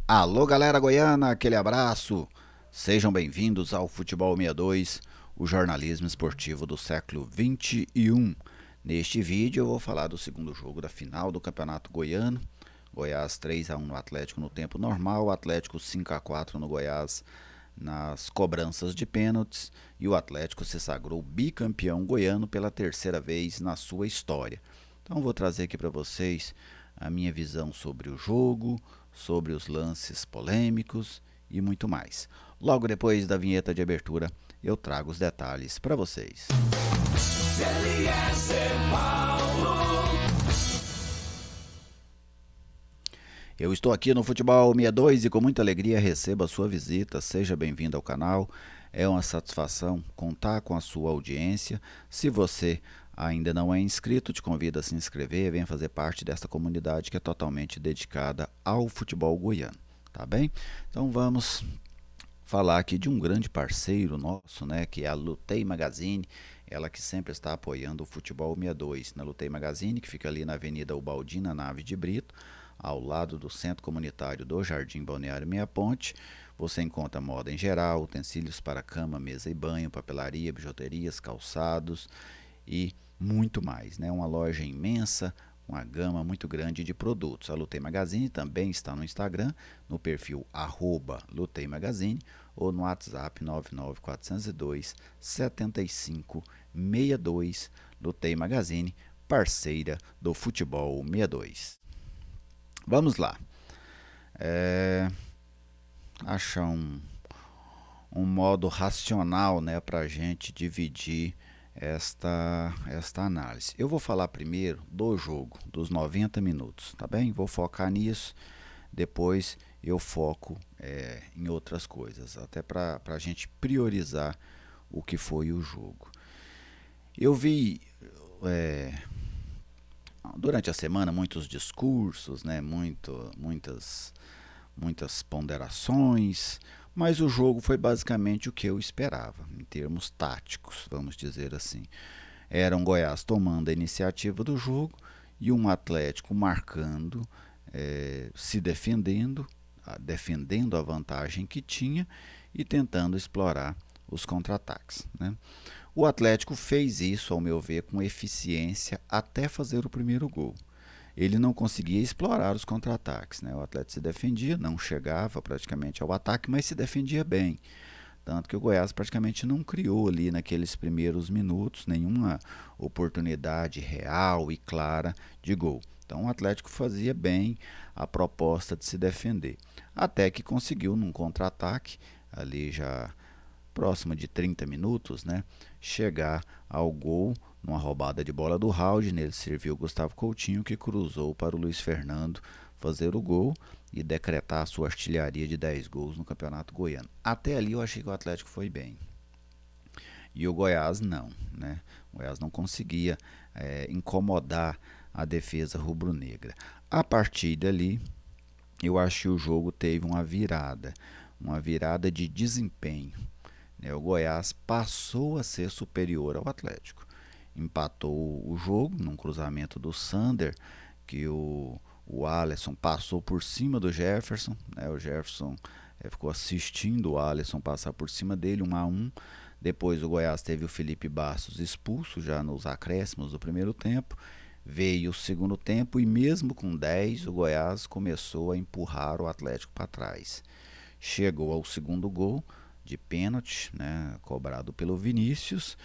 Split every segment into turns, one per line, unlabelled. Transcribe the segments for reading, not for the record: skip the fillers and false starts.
Alô, galera goiana, aquele abraço. Sejam bem-vindos ao Futebol 62, o jornalismo esportivo do século 21. Neste vídeo eu vou falar do segundo jogo da final do Campeonato Goiano. Goiás 3-1 no Atlético no tempo normal, Atlético 5-4 no Goiás nas cobranças de pênaltis e o Atlético se sagrou bicampeão goiano pela terceira vez na sua história. Então vou trazer aqui para vocês a minha visão sobre o jogo, sobre os lances polêmicos e muito mais. Logo depois da vinheta de abertura, eu trago os detalhes para vocês. Eu estou aqui no Futebol 62 e com muita alegria recebo a sua visita. Seja bem-vindo ao canal. É uma satisfação contar com a sua audiência. Se você ainda não é inscrito, te convido a se inscrever e venha fazer parte desta comunidade que é totalmente dedicada ao futebol goiano, tá bem? Então vamos falar aqui de um grande parceiro nosso, né, que é a Lutei Magazine, ela que sempre está apoiando o Futebol 62, na Lutei Magazine, que fica ali na Avenida Ubaldina Naves de Brito, ao lado do Centro Comunitário do Jardim Balneário Meia Ponte. Você encontra moda em geral, utensílios para cama, mesa e banho, papelaria, bijuterias, calçados e muito mais, né? Uma loja imensa, uma gama muito grande de produtos. A Lutei Magazine também está no Instagram, no perfil @Lutei Magazine ou no WhatsApp 99402 7562. Lutei Magazine, parceira do Futebol 62. Vamos lá. Achar um modo racional, né, para a gente dividir esta análise. Eu vou falar primeiro do jogo, dos 90 minutos, tá bem? Vou focar nisso, depois eu foco em outras coisas, até para a gente priorizar o que foi o jogo. Eu vi durante a semana muitos discursos, né, muitas ponderações, mas o jogo foi basicamente o que eu esperava, em termos táticos, vamos dizer assim. Era um Goiás tomando a iniciativa do jogo e um Atlético marcando, se defendendo a vantagem que tinha e tentando explorar os contra-ataques, né? O Atlético fez isso, ao meu ver, com eficiência até fazer o primeiro gol. Ele não conseguia explorar os contra-ataques, né? O Atlético se defendia, não chegava praticamente ao ataque, mas se defendia bem. Tanto que o Goiás praticamente não criou ali naqueles primeiros minutos nenhuma oportunidade real e clara de gol. Então o Atlético fazia bem a proposta de se defender. Até que conseguiu num contra-ataque, ali já próximo de 30 minutos, né, chegar ao gol numa roubada de bola do Raul. Nele serviu o Gustavo Coutinho, que cruzou para o Luiz Fernando fazer o gol e decretar a sua artilharia de 10 gols no Campeonato Goiano. Até ali eu achei que o Atlético foi bem. E o Goiás não, né? O Goiás não conseguia incomodar a defesa rubro-negra. A partir dali, eu acho que o jogo teve uma virada de desempenho. O Goiás passou a ser superior ao Atlético. Empatou o jogo num cruzamento do Sander, que o Alisson passou por cima do Jefferson, né? O Jefferson ficou assistindo o Alisson passar por cima dele, 1-1. Depois o Goiás teve o Felipe Bastos expulso já nos acréscimos do primeiro tempo. Veio o segundo tempo e mesmo com 10 o Goiás começou a empurrar o Atlético para trás. Chegou ao segundo gol de pênalti, né, cobrado pelo Vinícius.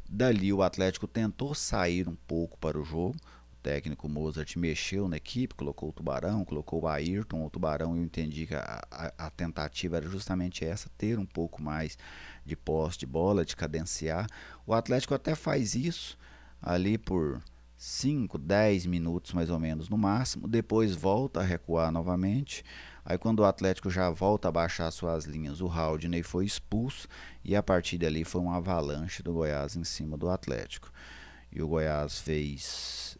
Dali o Atlético tentou sair um pouco para o jogo. O técnico Mozart mexeu na equipe, colocou o Tubarão, colocou o Ayrton. O Tubarão, eu entendi que a tentativa era justamente essa, ter um pouco mais de posse de bola, de cadenciar. O Atlético até faz isso ali por 5, 10 minutos mais ou menos no máximo, depois volta a recuar novamente. Aí quando o Atlético já volta a baixar suas linhas, o Haldney foi expulso e a partir dali foi uma avalanche do Goiás em cima do Atlético. E o Goiás fez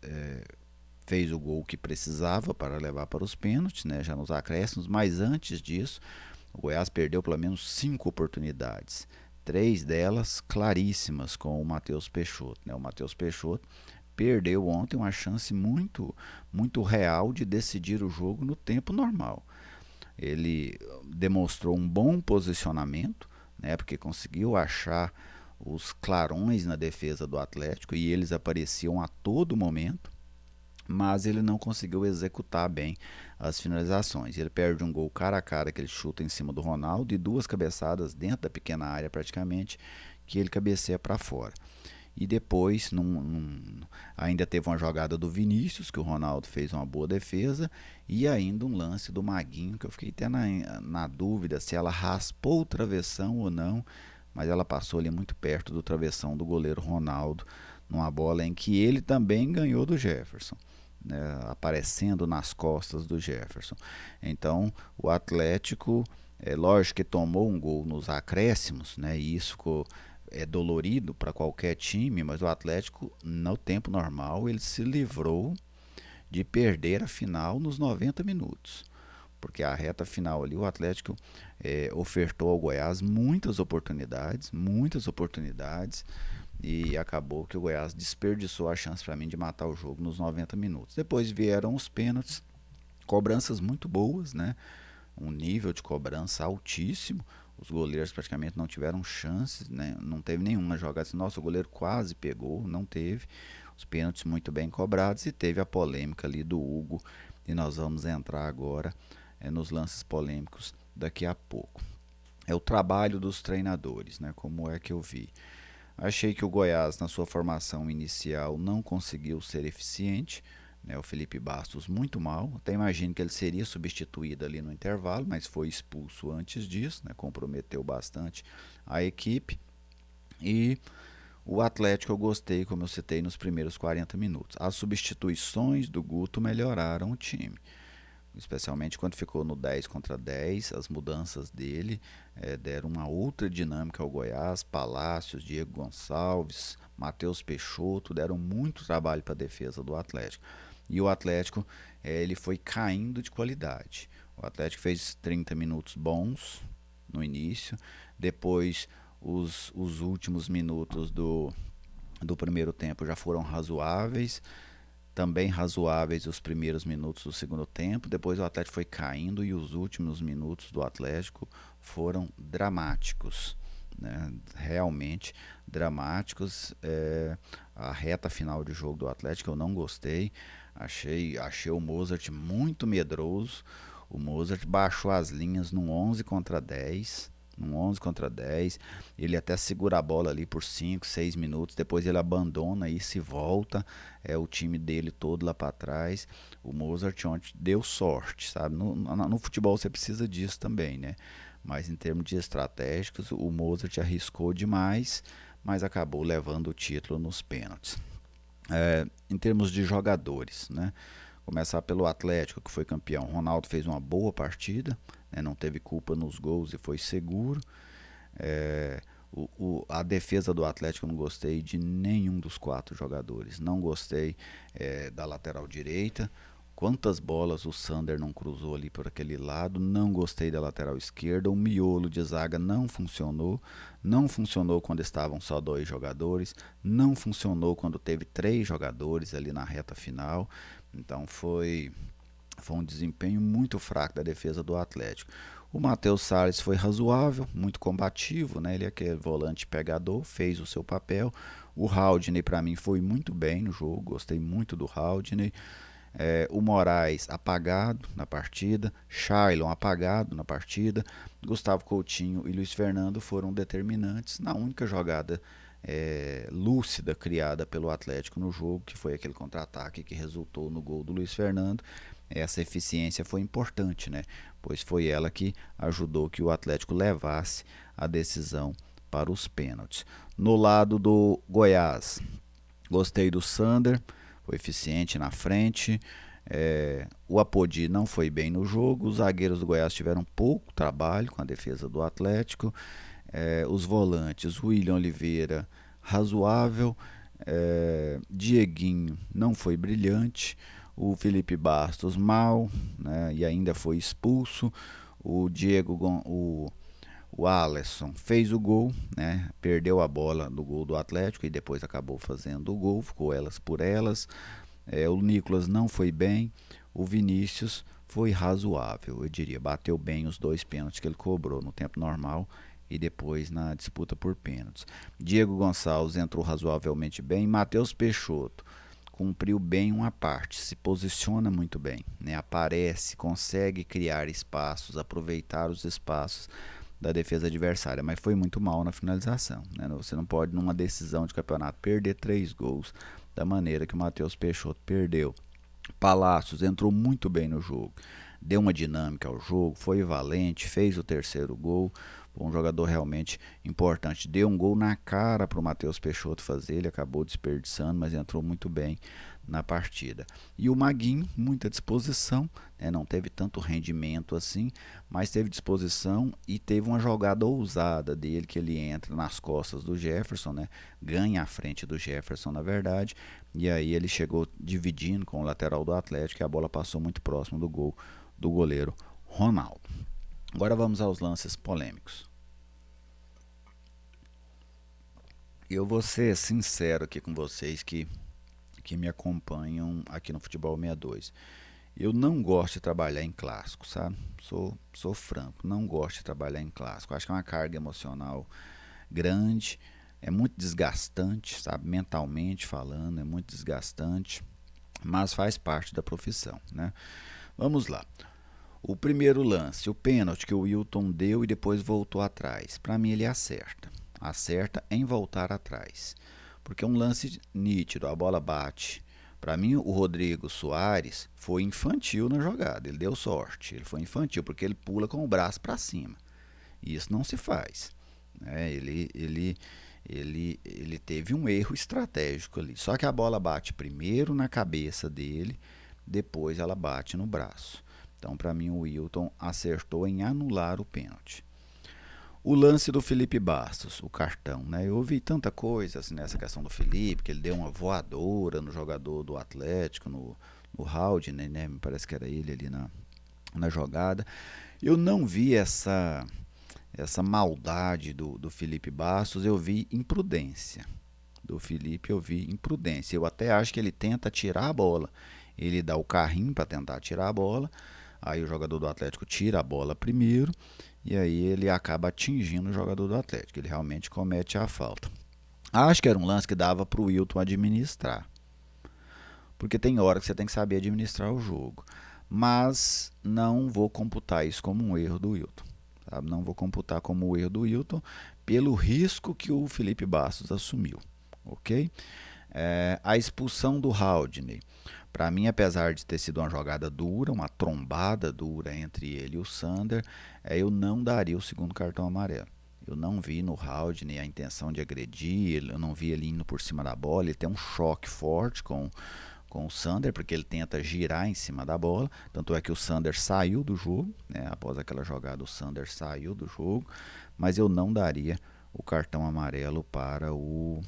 o gol que precisava para levar para os pênaltis, né, já nos acréscimos, mas antes disso o Goiás perdeu pelo menos 5 oportunidades. 3 delas claríssimas com o Matheus Peixoto, né? O Matheus Peixoto perdeu ontem uma chance muito real de decidir o jogo no tempo normal. Ele demonstrou um bom posicionamento, né, porque conseguiu achar os clarões na defesa do Atlético e eles apareciam a todo momento, mas ele não conseguiu executar bem as finalizações. Ele perde um gol cara a cara que ele chuta em cima do Ronaldo e duas cabeçadas dentro da pequena área praticamente que ele cabeceia para fora. E depois ainda teve uma jogada do Vinícius, que o Ronaldo fez uma boa defesa, e ainda um lance do Maguinho, que eu fiquei até na dúvida se ela raspou o travessão ou não, mas ela passou ali muito perto do travessão do goleiro Ronaldo, numa bola em que ele também ganhou do Jefferson, né, aparecendo nas costas do Jefferson. Então o Atlético, é lógico que tomou um gol nos acréscimos, né, e isso é dolorido para qualquer time, mas o Atlético, no tempo normal, ele se livrou de perder a final nos 90 minutos. Porque a reta final ali, o Atlético ofertou ao Goiás muitas oportunidades, e acabou que o Goiás desperdiçou a chance para mim de matar o jogo nos 90 minutos. Depois vieram os pênaltis, cobranças muito boas, né? Um nível de cobrança altíssimo. Os goleiros praticamente não tiveram chances, né? Não teve nenhuma jogada assim, nossa, o goleiro quase pegou, não teve. Os pênaltis muito bem cobrados e teve a polêmica ali do Hugo. E nós vamos entrar agora nos lances polêmicos daqui a pouco. É o trabalho dos treinadores, né? Como é que eu vi? Achei que o Goiás, na sua formação inicial, não conseguiu ser eficiente, né? O Felipe Bastos muito mal. Até imagino que ele seria substituído ali no intervalo, mas foi expulso antes disso, né? Comprometeu bastante a equipe. E o Atlético eu gostei, como eu citei, nos primeiros 40 minutos. As substituições do Guto melhoraram o time, especialmente quando ficou no 10 contra 10, as mudanças dele deram uma outra dinâmica ao Goiás. Palácios, Diego Gonçalves, Matheus Peixoto deram muito trabalho para a defesa do Atlético. E o Atlético ele foi caindo de qualidade. O Atlético fez 30 minutos bons no início, depois os últimos minutos do primeiro tempo já foram razoáveis, também razoáveis os primeiros minutos do segundo tempo. Depois o Atlético foi caindo e os últimos minutos do Atlético foram dramáticos, né? Realmente dramáticos. A reta final de jogo do Atlético eu não gostei. Achei o Mozart muito medroso. O Mozart baixou as linhas num 11 contra 10. Num 11 contra 10, ele até segura a bola ali por 5, 6 minutos, depois ele abandona e se volta, o time dele todo lá para trás. O Mozart ontem deu sorte, sabe? No futebol você precisa disso também, né? Mas em termos de estratégicos, o Mozart arriscou demais, mas acabou levando o título nos pênaltis. Em termos de jogadores, né? Começar pelo Atlético, que foi campeão. Ronaldo fez uma boa partida, né? Não teve culpa nos gols e foi seguro. A defesa do Atlético eu não gostei de nenhum dos 4 jogadores. Não gostei da lateral direita. Quantas bolas o Sander não cruzou ali por aquele lado. Não gostei da lateral esquerda. O miolo de zaga não funcionou. Não funcionou quando estavam só 2 jogadores. Não funcionou quando teve 3 jogadores ali na reta final. Então foi um desempenho muito fraco da defesa do Atlético. O Matheus Salles foi razoável, muito combativo, né? Ele é aquele volante pegador, fez o seu papel. O Haldney para mim foi muito bem no jogo, gostei muito do Haldney. O Moraes apagado na partida, Shailon apagado na partida, Gustavo Coutinho e Luiz Fernando foram determinantes na única jogada lúcida criada pelo Atlético no jogo, que foi aquele contra-ataque que resultou no gol do Luiz Fernando. Essa eficiência foi importante, né? Pois foi ela que ajudou que o Atlético levasse a decisão para os pênaltis. No lado do Goiás, gostei do Sander, foi eficiente na frente. O Apodi não foi bem no jogo. Os zagueiros do Goiás tiveram pouco trabalho com a defesa do Atlético. Os volantes, William Oliveira, razoável. Dieguinho não foi brilhante. O Felipe Bastos mal, né, e ainda foi expulso. O Alisson fez o gol, né, perdeu a bola do gol do Atlético e depois acabou fazendo o gol, ficou elas por elas. O Nicolas não foi bem. O Vinícius foi razoável, eu diria. Bateu bem os 2 pênaltis que ele cobrou no tempo normal e depois na disputa por pênaltis. Diego Gonçalves entrou razoavelmente bem. Matheus Peixoto cumpriu bem uma parte, se posiciona muito bem, né? Aparece, consegue criar espaços, aproveitar os espaços da defesa adversária, mas foi muito mal na finalização, né? Você não pode, numa decisão de campeonato, perder 3 gols da maneira que o Matheus Peixoto perdeu. Palácios entrou muito bem no jogo, deu uma dinâmica ao jogo, foi valente, fez o terceiro gol, foi um jogador realmente importante. Deu um gol na cara para o Matheus Peixoto fazer, ele acabou desperdiçando, mas entrou muito bem na partida. E o Maguinho, muita disposição, né? Não teve tanto rendimento assim, mas teve disposição e teve uma jogada ousada dele, que ele entra nas costas do Jefferson, né? Ganha a frente do Jefferson, na verdade, e aí ele chegou dividindo com o lateral do Atlético e a bola passou muito próximo do gol do goleiro Ronaldo. Agora vamos aos lances polêmicos. Eu vou ser sincero aqui com vocês que me acompanham aqui no Futebol 62. Eu não gosto de trabalhar em clássico, sabe? Sou franco, não gosto de trabalhar em clássico. Acho que é uma carga emocional grande, é muito desgastante, sabe? Mentalmente falando, é muito desgastante, mas faz parte da profissão, né? Vamos lá. O primeiro lance, o pênalti que o Wilton deu e depois voltou atrás. Para mim ele acerta. Acerta em voltar atrás. Porque é um lance nítido, a bola bate. Para mim o Rodrigo Soares foi infantil na jogada, ele deu sorte. Ele foi infantil porque ele pula com o braço para cima. E isso não se faz, né? Ele teve um erro estratégico ali. Só que a bola bate primeiro na cabeça dele, depois ela bate no braço. Então, para mim, o Wilton acertou em anular o pênalti. O lance do Felipe Bastos, o cartão, né? Eu ouvi tanta coisa assim, nessa questão do Felipe, que ele deu uma voadora no jogador do Atlético, no Haldane, né? Me parece que era ele ali na jogada. Eu não vi essa maldade do Felipe Bastos, eu vi imprudência. Do Felipe eu vi imprudência. Eu até acho que ele tenta tirar a bola. Ele dá o carrinho para tentar tirar a bola. Aí o jogador do Atlético tira a bola primeiro e aí ele acaba atingindo o jogador do Atlético. Ele realmente comete a falta. Acho que era um lance que dava para o Wilton administrar. Porque tem hora que você tem que saber administrar o jogo. Mas não vou computar isso como um erro do Wilton. Sabe? Não vou computar como um erro do Wilton pelo risco que o Felipe Bastos assumiu. Ok? A expulsão do Haldane. Para mim, apesar de ter sido uma jogada dura, uma trombada dura entre ele e o Sander, eu não daria o segundo cartão amarelo. Eu não vi no Haldane a intenção de agredir, eu não vi ele indo por cima da bola. Ele tem um choque forte com o Sander, porque ele tenta girar em cima da bola. Tanto é que o Sander saiu do jogo, né? Após aquela jogada, o Sander saiu do jogo, mas eu não daria o cartão amarelo para o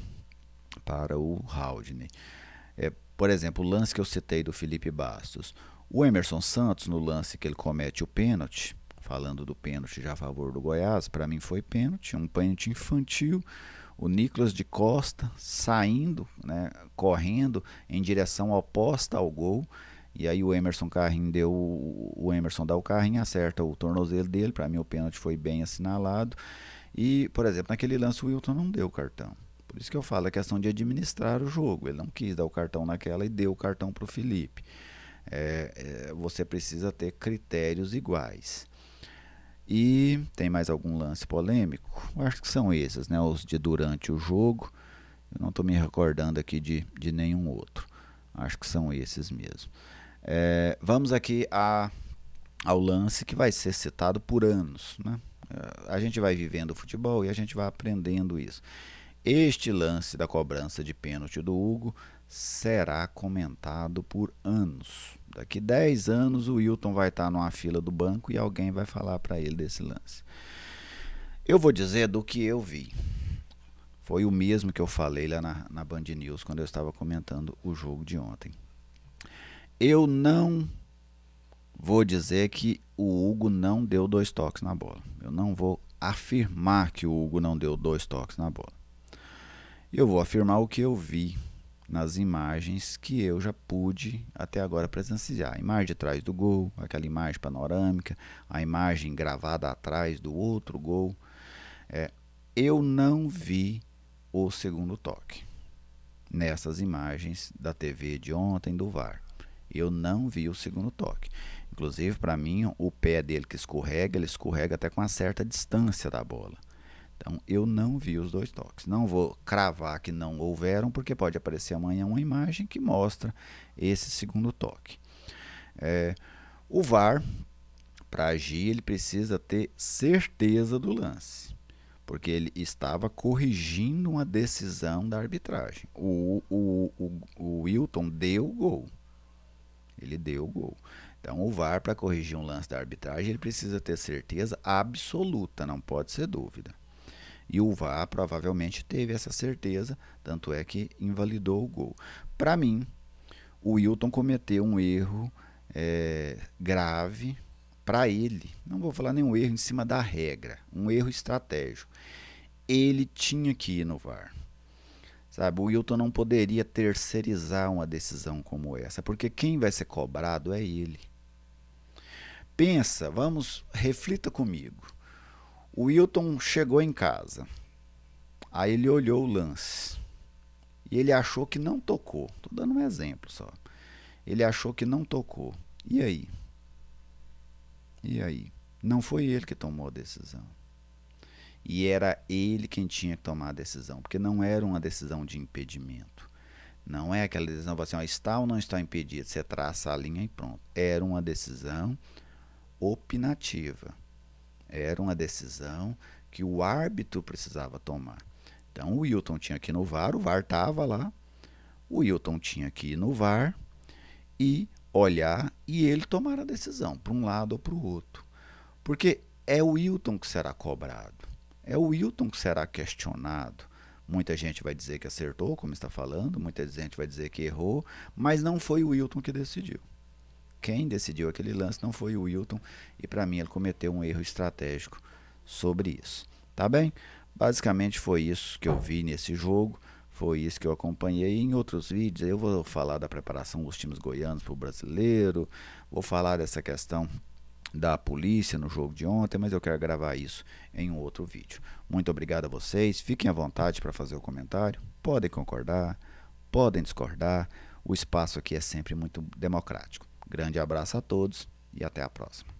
Haldane. Por exemplo, o lance que eu citei do Felipe Bastos. O Emerson Santos, no lance que ele comete o pênalti, falando do pênalti já a favor do Goiás, para mim foi pênalti, um pênalti infantil. O Nicolas de Costa saindo, né, correndo em direção oposta ao gol. E aí o Emerson dá o carrinho, acerta o tornozelo dele. Para mim o pênalti foi bem assinalado. E, por exemplo, naquele lance o Wilton não deu o cartão. Por isso que eu falo, é questão de administrar o jogo. Ele não quis dar o cartão naquela e deu o cartão para o Felipe. Você precisa ter critérios iguais. E tem mais algum lance polêmico? Eu acho que são esses, né? Os de durante o jogo. Eu não estou me recordando aqui de nenhum outro. Acho que são esses mesmo. Vamos aqui ao lance que vai ser citado por anos, né? A gente vai vivendo o futebol e a gente vai aprendendo isso. Este lance da cobrança de pênalti do Hugo será comentado por anos. Daqui 10 anos o Wilton vai estar numa fila do banco e alguém vai falar para ele desse lance. Eu vou dizer do que eu vi. Foi o mesmo que eu falei lá na Band News quando eu estava comentando o jogo de ontem. Eu não vou dizer que o Hugo não deu 2 toques na bola. Eu não vou afirmar que o Hugo não deu 2 toques na bola. Eu vou afirmar o que eu vi. nas imagens que eu já pude até agora presenciar. A imagem de trás do gol, aquela imagem panorâmica, a imagem gravada atrás do outro gol. Eu não vi o segundo toque nessas imagens da TV de ontem do VAR. Eu não vi o segundo toque. Inclusive, para mim, o pé dele que escorrega, ele escorrega até com uma certa distância da bola. Então, eu não vi os dois toques. Não vou cravar que não houveram, porque pode aparecer amanhã uma imagem que mostra esse segundo toque. O VAR, para agir, ele precisa ter certeza do lance, porque ele estava corrigindo uma decisão da arbitragem. O Wilton deu o gol. Ele deu o gol. Então, o VAR, para corrigir um lance da arbitragem, ele precisa ter certeza absoluta, não pode ser dúvida. E o VAR provavelmente teve essa certeza, tanto é que invalidou o gol. Para mim, o Wilton cometeu um erro grave para ele. Não vou falar nenhum erro em cima da regra, um erro estratégico. Ele tinha que ir no VAR. Sabe, o Wilton não poderia terceirizar uma decisão como essa, porque quem vai ser cobrado é ele. Pensa, reflita comigo. O Wilton chegou em casa, aí ele olhou o lance e ele achou que não tocou. Estou dando um exemplo só. Ele achou que não tocou. E aí? E aí? Não foi ele que tomou a decisão. E era ele quem tinha que tomar a decisão, porque não era uma decisão de impedimento. Não é aquela decisão assim, ó, está ou não está impedido, você traça a linha e pronto. Era uma decisão opinativa. Era uma decisão que o árbitro precisava tomar. Então o Wilton tinha que ir no VAR, o VAR estava lá, o Wilton tinha que ir no VAR e olhar e ele tomar a decisão, para um lado ou para o outro. Porque é o Wilton que será cobrado, é o Wilton que será questionado. Muita gente vai dizer que acertou, como está falando, muita gente vai dizer que errou, mas não foi o Wilton que decidiu. Quem decidiu aquele lance não foi o Wilton e para mim ele cometeu um erro estratégico sobre isso. Tá bem? Basicamente foi isso que eu vi nesse jogo, foi isso que eu acompanhei. Em outros vídeos eu vou falar da preparação dos times goianos para o brasileiro, vou falar dessa questão da polícia no jogo de ontem, mas eu quero gravar isso em um outro vídeo. Muito obrigado a vocês, fiquem à vontade para fazer o comentário, podem concordar, podem discordar, o espaço aqui é sempre muito democrático. Grande abraço a todos e até a próxima.